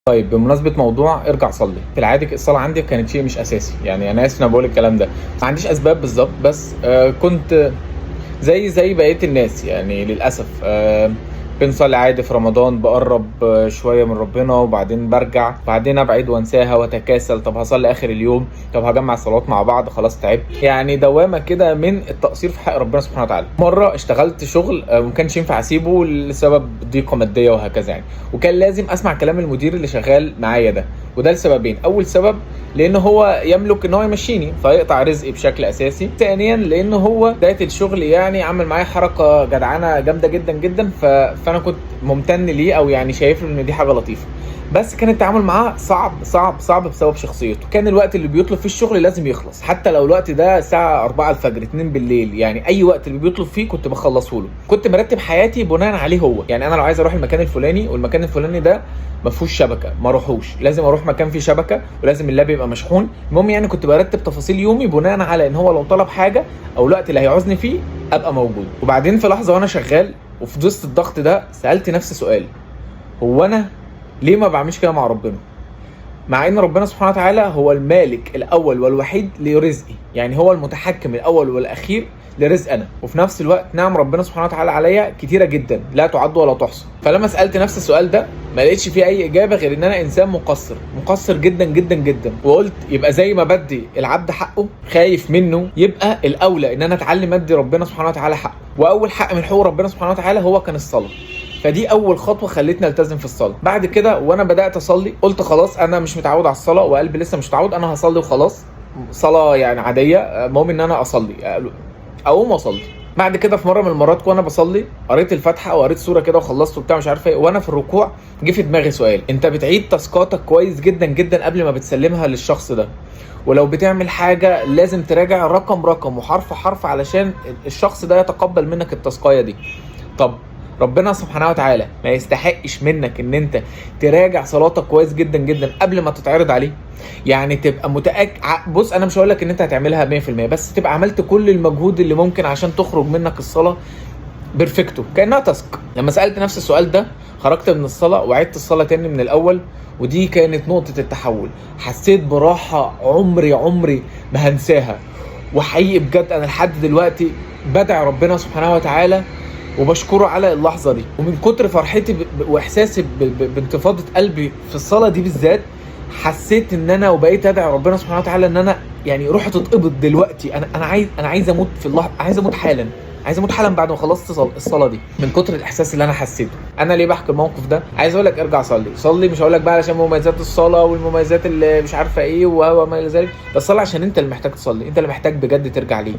طيب بمناسبة موضوع ارجع صلي، في العادي الصلاة عندي كانت شيء مش أساسي، يعني أنا آسف إن أنا بقول الكلام ده، ما عنديش أسباب بالظبط، بس كنت زي بقية الناس يعني للأسف. بنصلي عادي في رمضان، بقرب شوية من ربنا وبعدين برجع، بعدين أبعد وأنساها وأتكاسل. طب هصلي آخر اليوم، طب هجمع الصلوات مع بعض، خلاص تعبت. يعني دوامة كده من التقصير في حق ربنا سبحانه وتعالى. مرة اشتغلت شغل ما كانش ينفع أسيبه لسبب ضيقة مادية وهكذا يعني، وكان لازم أسمع كلام المدير اللي شغال معايا ده، وده لسببين. أول سبب لأن هو يملك إن هو يمشيني فيقطع رزقي بشكل أساسي. ثانيا لأن هو بداية الشغل يعني عمل معايا حركة جدعانة جامدة جدا جدا، فأنا كنت ممتن ليه، أو يعني شايف إن دي حاجة لطيفة. بس كان التعامل معاه صعب صعب صعب بسبب شخصيته. كان الوقت اللي بيطلب فيه الشغل لازم يخلص، حتى لو الوقت ده الساعة 4 الفجر 2 بالليل، يعني أي وقت اللي بيطلب فيه كنت بخلصه له. كنت مرتب حياتي بناء عليه هو، يعني أنا لو عايز أروح المكان الفلاني والمكان الفلاني ده ما فيهوش شبكة ما اروحوش، لازم اروح مكان فيه شبكة ولازم اللاب يبقى مشحون. المهم يعني كنت برتب تفاصيل يومي بناء على ان هو لو طلب حاجة او الوقت اللي هيعوزني فيه ابقى موجود. وبعدين في لحظة وانا شغال وفي وسط الضغط ده سألت نفسي سؤال: هو انا ليه ما بعملش كده مع ربنا؟ مع ان ربنا سبحانه وتعالى هو المالك الاول والوحيد لرزقي، يعني هو المتحكم الاول والاخير لرزق انا، وفي نفس الوقت نعم ربنا سبحانه وتعالى عليا كتيره جدا لا تعد ولا تحصى. فلما سالت نفسي السؤال ده ما لقيتش فيه اي اجابه غير ان انا انسان مقصر جدا جدا جدا. وقلت يبقى زي ما بدي العبد حقه خايف منه، يبقى الاولى ان انا اتعلم ادي ربنا سبحانه وتعالى حقه. واول حق من حقوق ربنا سبحانه وتعالى هو كان الصلاه. فدي اول خطوه خلتني التزم في الصلاه. بعد كده وانا بدات اصلي قلت خلاص انا مش متعود على الصلاه وقلبي لسه مش متعود، انا هصلي وخلاص، صلاه يعني عاديه، المهم ان انا اصلي اقوم واصلي. بعد كده في مره من المرات وانا بصلي قريت الفاتحه وقريت سوره كده وخلصت وبتاع مش عارف ايه، وانا في الركوع جه في دماغي سؤال: انت بتعيد تاسكاتك كويس جدا جدا قبل ما بتسلمها للشخص ده، ولو بتعمل حاجه لازم تراجع رقم رقم وحرف حرف علشان الشخص ده يتقبل منك التاسكايه دي. طب ربنا سبحانه وتعالى ما يستحقش منك ان انت تراجع صلاتك كويس جدا جدا قبل ما تتعرض عليه؟ يعني تبقى متأكد. بص انا مش هقول لك ان انت هتعملها 100%، بس تبقى عملت كل المجهود اللي ممكن عشان تخرج منك الصلاة بيرفكتو كأنها تاسك. لما سألت نفس السؤال ده خرجت من الصلاة وعدت الصلاة تاني من الاول، ودي كانت نقطة التحول. حسيت براحة عمري ما هنساها، وحقيقي بجد انا لحد دلوقتي بدعي ربنا سبحانه وتعالى وبشكره على اللحظه دي. ومن كتر فرحتي واحساسي بانتفاضه قلبي في الصلاه دي بالذات، حسيت ان انا وبقيت ادعي ربنا سبحانه وتعالى ان انا يعني روحي تتقبض دلوقتي. انا عايز اموت في اللحظه، عايز اموت حالا، عايز اموت حالا بعد ما خلصت الصلاه دي، من كتر الاحساس اللي انا حسيته. انا ليه بحكي الموقف ده؟ عايز اقول لك ارجع صلي. مش هقول لك بقى علشان مميزات الصلاه والمميزات اللي مش عارفه ايه وما الى ذلك، بس صلي عشان انت اللي محتاج تصلي، انت اللي محتاج بجد ترجع ليه.